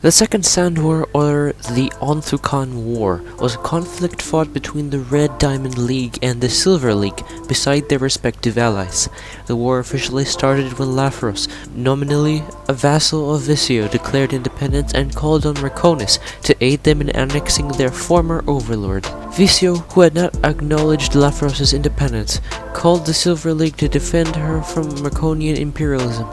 The Second Sand War, or the Anthrocon War, was a conflict fought between the Red Diamond League and the Silver League beside their respective allies. The war officially started when Lapharos, nominally a vassal of Visio, declared independence and called on Merconis to aid them in annexing their former overlord. Visio, who had not acknowledged Lapharos' independence, called the Silver League to defend her from Merconian imperialism.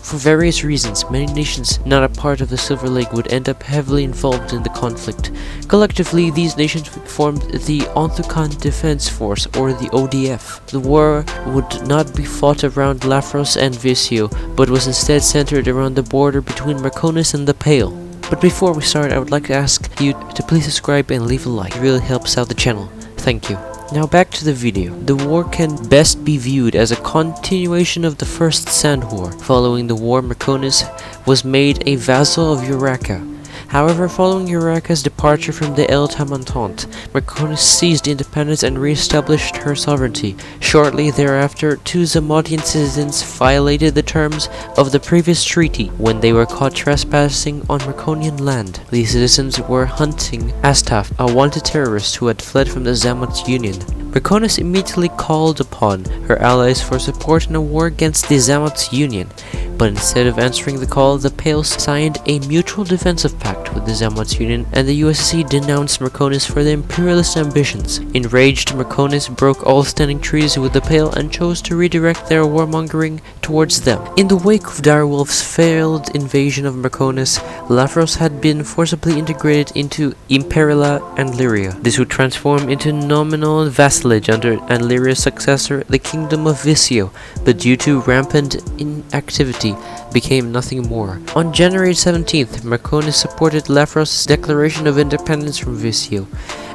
For various reasons, many nations not a part of the Silver League would end up heavily involved in the conflict. Collectively, these nations formed the Anthrocon Defense Force, or the ODF. The war would not be fought around Lapharos and Visio, but was instead centered around the border between Merconis and the Pale. But before we start, I would like to ask you to please subscribe and leave a like. It really helps out the channel. Thank you. Now back to the video. The war can best be viewed as a continuation of the First Sand War. Following the war, Merconis was made a vassal of Urarka. However, following Urarka's departure from the Entente, Merconis seized independence and re-established her sovereignty. Shortly thereafter, two Zamotian citizens violated the terms of the previous treaty when they were caught trespassing on Merconian land. These citizens were hunting Astaf, a wanted terrorist who had fled from the Zamot Union. Merconis immediately called upon her allies for support in a war against the Zamot Union, but instead of answering the call, the Pale signed a mutual defensive pact with the Zamot Union, and the USSC denounced Merconis for their imperialist ambitions. Enraged, Merconis broke all standing treaties with the Pale and chose to redirect their warmongering towards them. In the wake of Direwolf's failed invasion of Merconis, Lapharos had been forcibly integrated into Imperila and Lyria. This would transform into nominal vassalage under Lyria's successor, the Kingdom of Visio, but due to rampant inactivity, became nothing more. On January 17th, Merconis supported Lapharos' declaration of independence from Visio,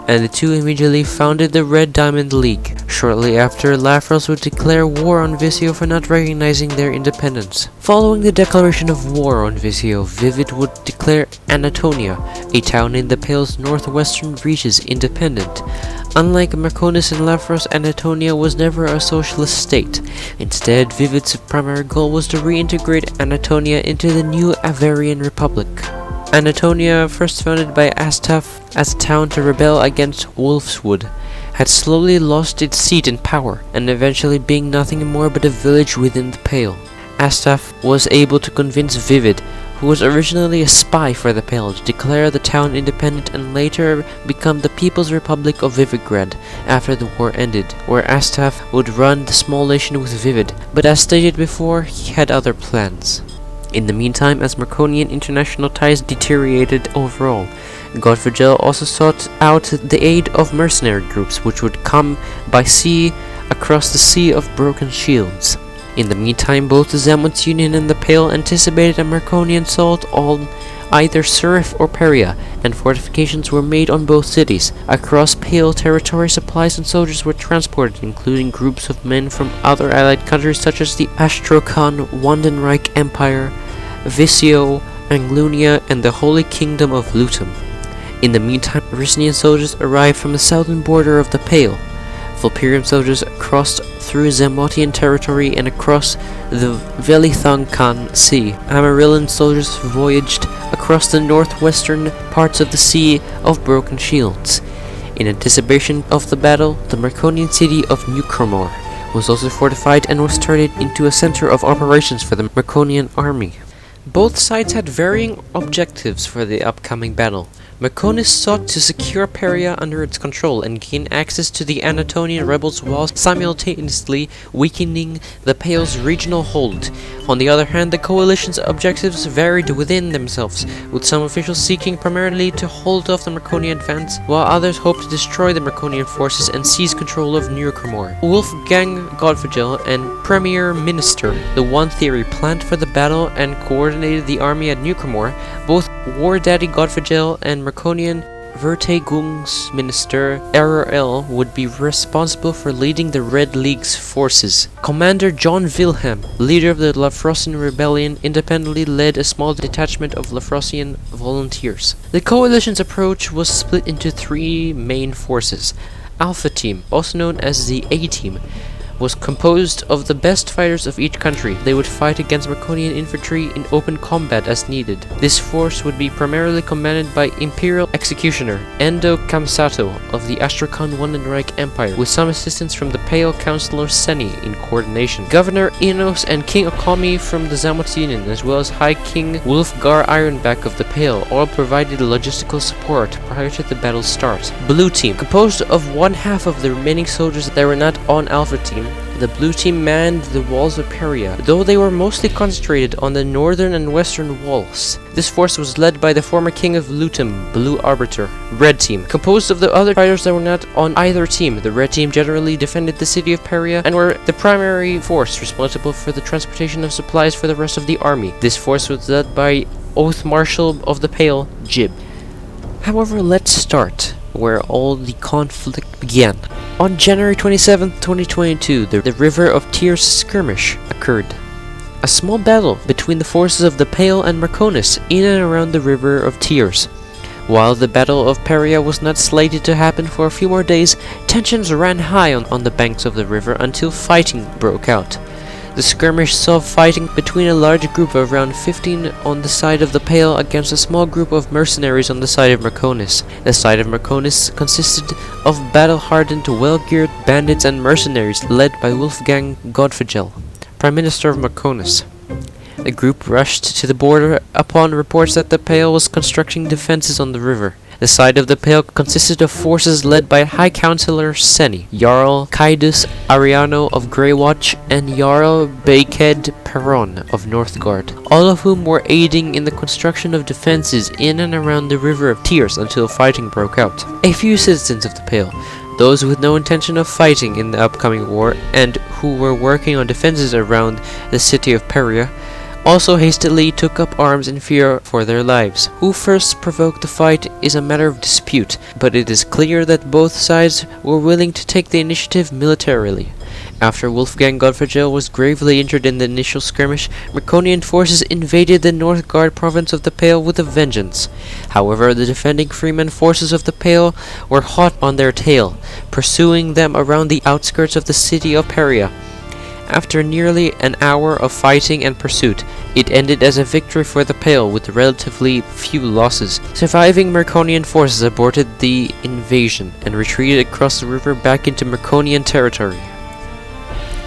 and the two immediately founded the Red Diamond League. Shortly after, Lapharos would declare war on Visio for not recognizing their independence. Following the declaration of war on Visio, Vivid would declare Anatolia, a town in the Pale's northwestern reaches, independent. Unlike Merconis and Lapharos, Anatolia was never a socialist state. Instead, Vivid's primary goal was to reintegrate Anatolia into the new Avarian Republic. Anatolia, first founded by Astaf as a town to rebel against Wolfswood, had slowly lost its seat and power, and eventually being nothing more but a village within the Pale. Astaf was able to convince Vivid, who was originally a spy for the Pale, to declare the town independent and later become the People's Republic of Vivigrad after the war ended, where Astaf would run the small nation with Vivid, but as stated before, he had other plans. In the meantime, as Merconian international ties deteriorated overall, Godfrigel also sought out the aid of mercenary groups, which would come by sea across the Sea of Broken Shields. In the meantime, both the Zamot Union and the Pale anticipated a Merconian assault on either Surif or Peria, and fortifications were made on both cities. Across Pale territory, supplies and soldiers were transported, including groups of men from other allied countries such as the Anthrocon Wandenreich Empire, Visio, Anglunia, and the Holy Kingdom of Lutum. In the meantime, Rysnian soldiers arrived from the southern border of the Pale. Vulperian soldiers crossed through Zamotian territory and across the Velithangkan Sea. Amarillan soldiers voyaged across the northwestern parts of the Sea of Broken Shields. In anticipation of the battle, the Merconian city of New Cromor was also fortified and was turned into a center of operations for the Merconian army. Both sides had varying objectives for the upcoming battle. Merconis sought to secure Peria under its control and gain access to the Anatolian rebels while simultaneously weakening the Pale's regional hold. On the other hand, the coalition's objectives varied within themselves, with some officials seeking primarily to hold off the Merconian advance, while others hoped to destroy the Merconian forces and seize control of New Cromor. Wolfgang Godfrigel and Premier Minister, the One Theory, planned for the battle and coordinated the army at New Cromor. Both War Daddy Godfrigel and Merconian Verteidigungsminister RRL would be responsible for leading the Red League's forces. Commander John Wilhelm, leader of the Laphrosian rebellion, independently led a small detachment of Laphrosian volunteers. The coalition's approach was split into three main forces. Alpha Team, also known as the A-Team, was composed of the best fighters of each country. They would fight against Marconian infantry in open combat as needed. This force would be primarily commanded by Imperial Executioner Endo Kamsato of the Anthrocon Wandenreich Empire, with some assistance from the Pale Councilor Seni in coordination. Governor Inos and King Okami from the Zamots Union, as well as High King Wulfgar Ironback of the Pale, all provided logistical support prior to the battle's start. Blue Team, composed of one half of the remaining soldiers that were not on Alpha Team, the Blue Team manned the walls of Peria, though they were mostly concentrated on the northern and western walls. This force was led by the former King of Lutum, Blue Arbiter. Red Team, composed of the other fighters that were not on either team. The Red Team generally defended the city of Peria and were the primary force responsible for the transportation of supplies for the rest of the army. This force was led by Oath Marshal of the Pale, Jib. However, let's start where all the conflict began. On January 27, 2022, the River of Tears skirmish occurred. A small battle between the forces of the Pale and Marconis in and around the River of Tears. While the Battle of Peria was not slated to happen for a few more days, tensions ran high on the banks of the river until fighting broke out. The skirmish saw fighting between a large group of around 15 on the side of the Pale against a small group of mercenaries on the side of Marconis. The side of Marconis consisted of battle-hardened, well-geared bandits and mercenaries led by Wolfgang Godfigel, Prime Minister of Marconis. The group rushed to the border upon reports that the Pale was constructing defenses on the river. The side of the Pale consisted of forces led by High Councilor Seni, Jarl Kaidus Ariano of Greywatch, and Jarl Baked Perron of Northgard, all of whom were aiding in the construction of defenses in and around the River of Tears until fighting broke out. A few citizens of the Pale, those with no intention of fighting in the upcoming war and who were working on defenses around the city of Peria, also hastily took up arms in fear for their lives. Who first provoked the fight is a matter of dispute, but it is clear that both sides were willing to take the initiative militarily. After Wolfgang Godfigel was gravely injured in the initial skirmish, Marconian forces invaded the Northgard province of the Pale with a vengeance. However, the defending Freeman forces of the Pale were hot on their tail, pursuing them around the outskirts of the city of Peria. After nearly an hour of fighting and pursuit, it ended as a victory for the Pale with relatively few losses. Surviving Marconian forces aborted the invasion and retreated across the river back into Marconian territory.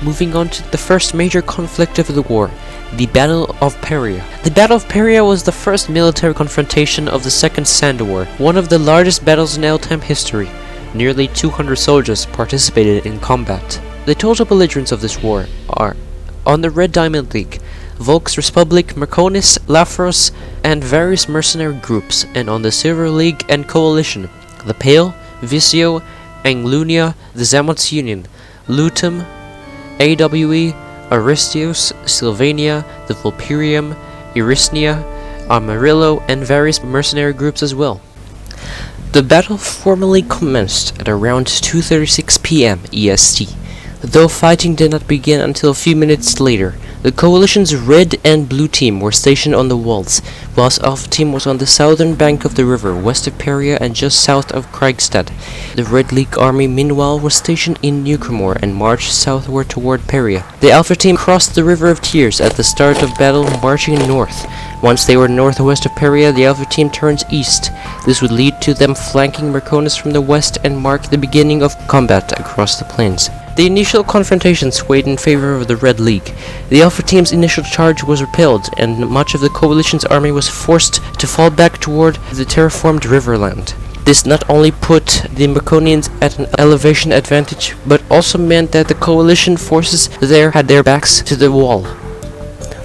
Moving on to the first major conflict of the war, the Battle of Peria. The Battle of Peria was the first military confrontation of the Second Sand War, one of the largest battles in Eltam history. Nearly 200 soldiers participated in combat. The total belligerents of this war are, on the Red Diamond League, Volks Republic, Marconis, Lafros, and various mercenary groups, and on the Silver League and Coalition, the Pale, Visio, Anglunia, the Zamots Union, Lutum, AWE, Aristios, Sylvania, the Vulperium, Irisnia, Amarillo, and various mercenary groups as well. The battle formally commenced at around 2:36 p.m. EST. Though fighting did not begin until a few minutes later, the Coalition's Red and Blue Team were stationed on the walls, whilst Alpha Team was on the southern bank of the river, west of Peria and just south of Kriegstad. The Red League army meanwhile was stationed in Newcremore and marched southward toward Peria. The Alpha Team crossed the River of Tears at the start of battle, marching north. Once they were northwest of Peria, the Alpha Team turns east. This would lead to them flanking Marconis from the west and mark the beginning of combat across the plains. The initial confrontation swayed in favor of the Red League. The Alpha Team's initial charge was repelled, and much of the Coalition's army was forced to fall back toward the terraformed riverland. This not only put the Marconians at an elevation advantage, but also meant that the Coalition forces there had their backs to the wall.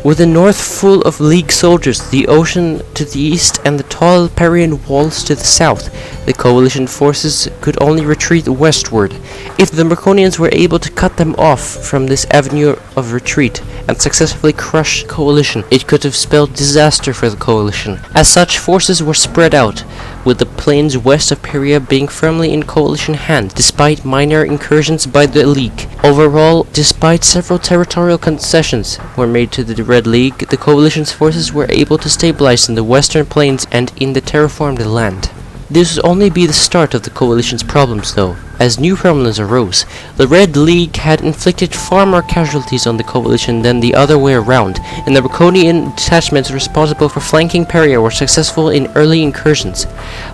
With the north full of League soldiers, the ocean to the east, and the tall Parian walls to the south, the Coalition forces could only retreat westward. If the Marconians were able to cut them off from this avenue of retreat and successfully crush the Coalition, it could have spelled disaster for the Coalition. As such, forces were spread out, with the plains west of Peria being firmly in Coalition hands, despite minor incursions by the League. Overall, despite several territorial concessions were made to the Red League, the Coalition's forces were able to stabilize in the western plains and in the terraformed land. This would only be the start of the Coalition's problems, though. as new problems arose. The Red League had inflicted far more casualties on the coalition than the other way around, and the Draconian detachments responsible for flanking Peria were successful in early incursions.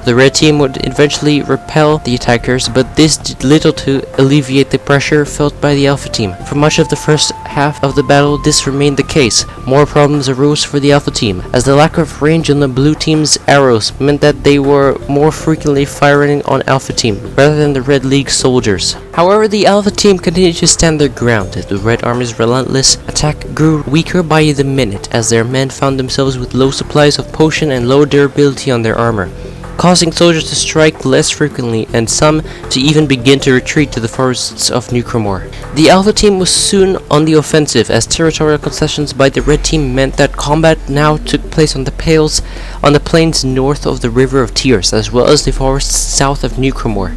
The Red Team would eventually repel the attackers, but this did little to alleviate the pressure felt by the Alpha Team. For much of the first half of the battle, this remained the case. More problems arose for the Alpha Team, as the lack of range on the Blue Team's arrows meant that they were more frequently firing on Alpha Team, rather than the Red League soldiers. However, the Alpha Team continued to stand their ground. The Red Army's relentless attack grew weaker by the minute, as their men found themselves with low supplies of potion and low durability on their armor, causing soldiers to strike less frequently and some to even begin to retreat to the forests of Nucremor. The Alpha Team was soon on the offensive, as territorial concessions by the Red Team meant that combat now took place on the plains north of the River of Tears, as well as the forests south of Nucremor.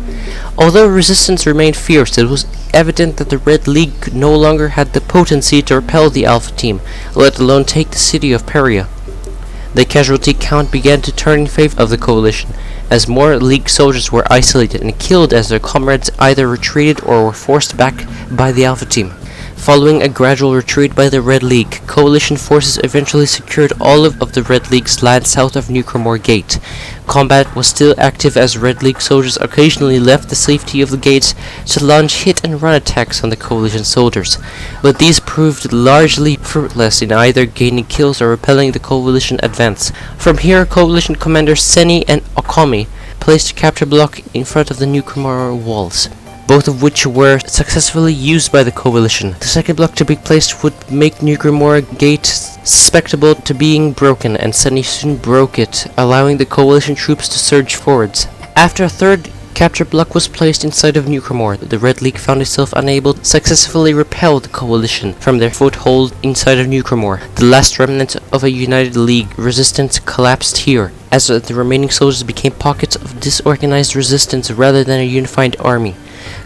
Although resistance remained fierce, it was evident that the Red League no longer had the potency to repel the Alpha Team, let alone take the city of Peria. The casualty count began to turn in favor of the coalition, as more League soldiers were isolated and killed as their comrades either retreated or were forced back by the Alpha Team. Following a gradual retreat by the Red League, coalition forces eventually secured all of the Red League's land south of Nucremor Gate. Combat was still active as Red League soldiers occasionally left the safety of the gates to launch hit-and-run attacks on the coalition soldiers, but these proved largely fruitless in either gaining kills or repelling the coalition advance. From here, coalition commanders Seni and Okomi placed a capture block in front of the Nucremor walls, both of which were successfully used by the coalition. The second block to be placed would make Nucremor Gate susceptible to being broken, and Seni soon broke it, allowing the coalition troops to surge forwards. After a third capture block was placed inside of Nucremor, the Red League found itself unable to successfully repel the coalition from their foothold inside of Nucremor. The last remnant of a united League resistance collapsed here, as the remaining soldiers became pockets of disorganized resistance rather than a unified army.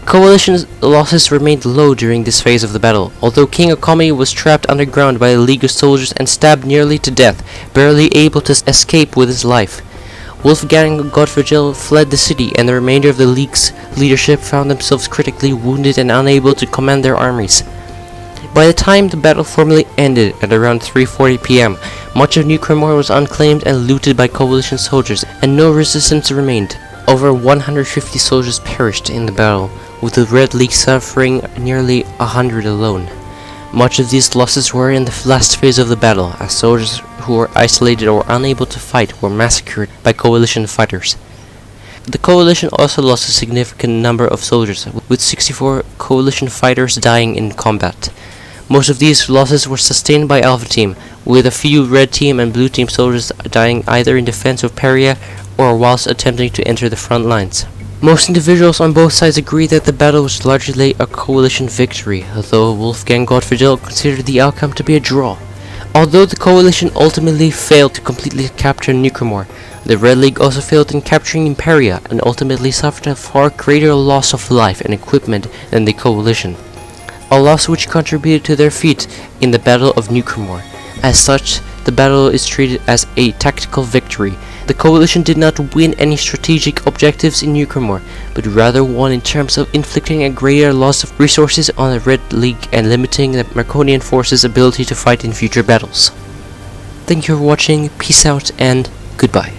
Coalition's losses remained low during this phase of the battle, although King Okomi was trapped underground by a league of soldiers and stabbed nearly to death, barely able to escape with his life. Wolfgang Godfrigel fled the city, and the remainder of the league's leadership found themselves critically wounded and unable to command their armies. By the time the battle formally ended at around 3:40 p.m., much of Nucremor was unclaimed and looted by coalition soldiers, and no resistance remained. Over 150 soldiers perished in the battle, with the Red League suffering nearly 100 alone. Much of these losses were in the last phase of the battle, as soldiers who were isolated or unable to fight were massacred by coalition fighters. The coalition also lost a significant number of soldiers, with 64 coalition fighters dying in combat. Most of these losses were sustained by Alpha Team, with a few Red Team and Blue Team soldiers dying either in defense of Peria or whilst attempting to enter the front lines. Most individuals on both sides agree that the battle was largely a coalition victory, though Wolfgang Godfrigel considered the outcome to be a draw. Although the coalition ultimately failed to completely capture Nucremor, the Red League also failed in capturing Imperia and ultimately suffered a far greater loss of life and equipment than the coalition, a loss which contributed to their defeat in the Battle of Nucremor. As such, the battle is treated as a tactical victory. The coalition did not win any strategic objectives in Nucremor, but rather won in terms of inflicting a greater loss of resources on the Red League and limiting the Draconian forces' ability to fight in future battles. Thank you for watching, peace out, and goodbye.